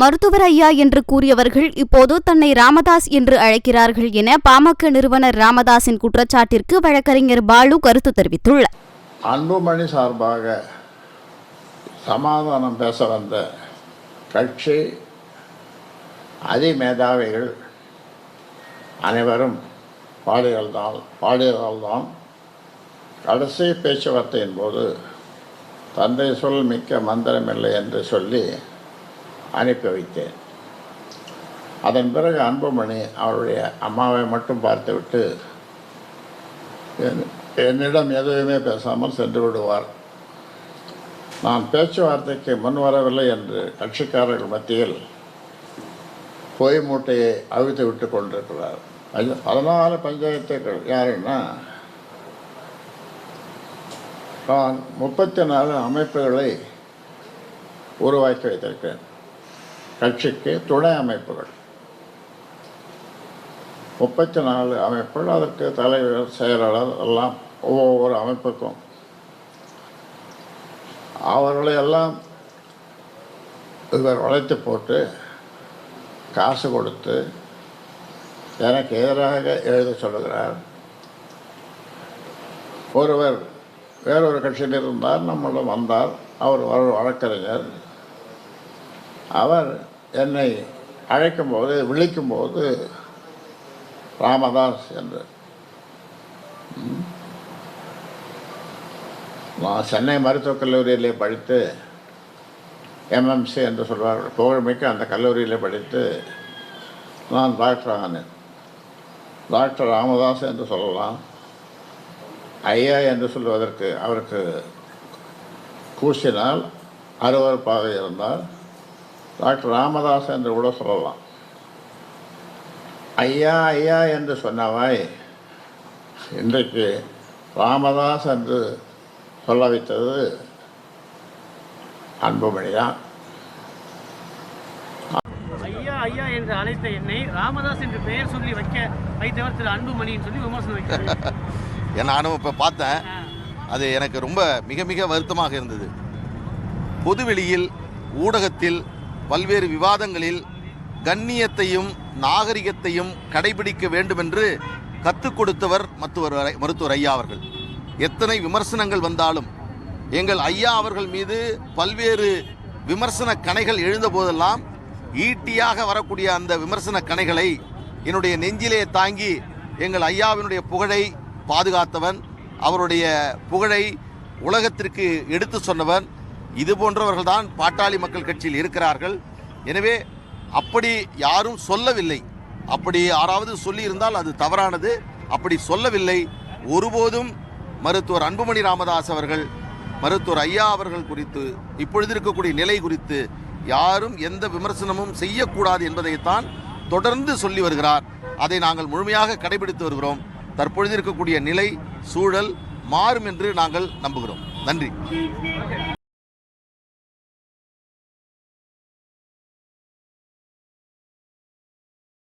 மருத்துவர் ஐயா என்று கூறியவர்கள் இப்போது தன்னை ராமதாஸ் என்று அழைக்கிறார்கள் என பாமக நிறுவனர் ராமதாஸின் குற்றச்சாட்டிற்கு வழக்கறிஞர் பாலு கருத்து தெரிவித்துள்ளார். அன்புமணி சார்பாக சமாதானம் பேச வந்த கட்சி அதிமேதாவிகள் அனைவரும் பாடியதால்தான் கடைசி பேச்சுவார்த்தையின் போது தந்தை சொல் மிக்க மந்திரமில்லை என்று சொல்லி அனுப்பி வைத்தேன். அதன் பிறகு அன்புமணி அவருடைய அம்மாவை மட்டும் பார்த்துவிட்டு என்னிடம் எதுவுமே பேசாமல் சென்று விடுவார். நான் பேச்சுவார்த்தைக்கு முன்வரவில்லை என்று கட்சிக்காரர்கள் மத்தியில் பொய் மூட்டையை அவிழ்த்து விட்டு கொண்டிருக்கிறார். 14 பஞ்சாயத்துகள் யாருன்னா, நான் 34 அமைப்புகளை உருவாக்கி வைத்திருக்கிறேன். கட்சிக்கு துணை அமைப்புகள் 34 அமைப்புகள், அதற்கு தலைவர், செயலாளர் எல்லாம் ஒவ்வொரு அமைப்புக்கும் அவர்களை எல்லாம் இவர் உழைத்து போட்டு காசு கொடுத்து எனக்கு எதிராக எழுத சொல்லுகிறார். ஒருவர் வேறொரு கட்சியில் இருந்தார், நம்மளிடம் வந்தார். அவர் வழக்கறிஞர். அவர் என்னை அழைக்கும்போது விழிக்கும்போது ராமதாஸ் என்று. நான் சென்னை மருத்துவக் கல்லூரியிலே படித்து எம்எம்சி என்று சொல்வார்கள், புகழ்மிக்க அந்த கல்லூரியிலே படித்து நான் டாக்டர் ஆனேன். டாக்டர் ராமதாஸ் என்று சொல்லலாம். ஐயா என்று சொல்வதற்கு அவருக்கு கூசினால் அருவருப்பாக இருந்தால் டாக்டர் ராமதாஸ் என்று கூட சொல்லலாம். ஐயா ஐயா என்று சொன்னவாய் இன்றைக்கு ராமதாஸ் என்று சொல்ல வைத்தது அன்புமணி தான். ஐயா ஐயா என்று அழைத்த என்னை ராமதாஸ் என்று பெயர் சொல்லி வைத்தவர் திரு அன்புமணின்னு சொல்லி விமர்சனம் வைக்கிறார். நானும் இப்போ பார்த்தேன். அது எனக்கு ரொம்ப மிக மிக வருத்தமாக இருந்தது. பொதுவெளியில், ஊடகத்தில், பல்வேறு விவாதங்களில் கண்ணியத்தையும் நாகரிகத்தையும் கடைபிடிக்க வேண்டுமென்று கற்றுக் கொடுத்தவர் மருத்துவர் ஐயா அவர்கள். எத்தனை விமர்சனங்கள் வந்தாலும் எங்கள் ஐயா அவர்கள் மீது பல்வேறு விமர்சன கணைகள் எழுந்த போதெல்லாம் ஈட்டியாக வரக்கூடிய அந்த விமர்சன கணைகளை என்னுடைய நெஞ்சிலே தாங்கி எங்கள் ஐயாவினுடைய புகழை பாதுகாத்தவன், அவருடைய புகழை உலகத்திற்கு எடுத்து சொன்னவன். இது போன்றவர்கள்தான் பாட்டாளி மக்கள் கட்சியில் இருக்கிறார்கள். எனவே அப்படி யாரும் சொல்லவில்லை. அப்படி யாராவது சொல்லியிருந்தால் அது தவறானது. அப்படி சொல்லவில்லை. ஒருபோதும் மருத்துவர் அன்புமணி ராமதாஸ் அவர்கள், மருத்துவர் ஐயா அவர்கள் குறித்து, இப்பொழுது இருக்கக்கூடிய நிலை குறித்து யாரும் எந்த விமர்சனமும் செய்யக்கூடாது என்பதைத்தான் தொடர்ந்து சொல்லி வருகிறார். அதை நாங்கள் முழுமையாக கடைபிடித்து வருகிறோம். தற்பொழுது இருக்கக்கூடிய நிலை, சூழல் மாறும் என்று நாங்கள் நம்புகிறோம். நன்றி.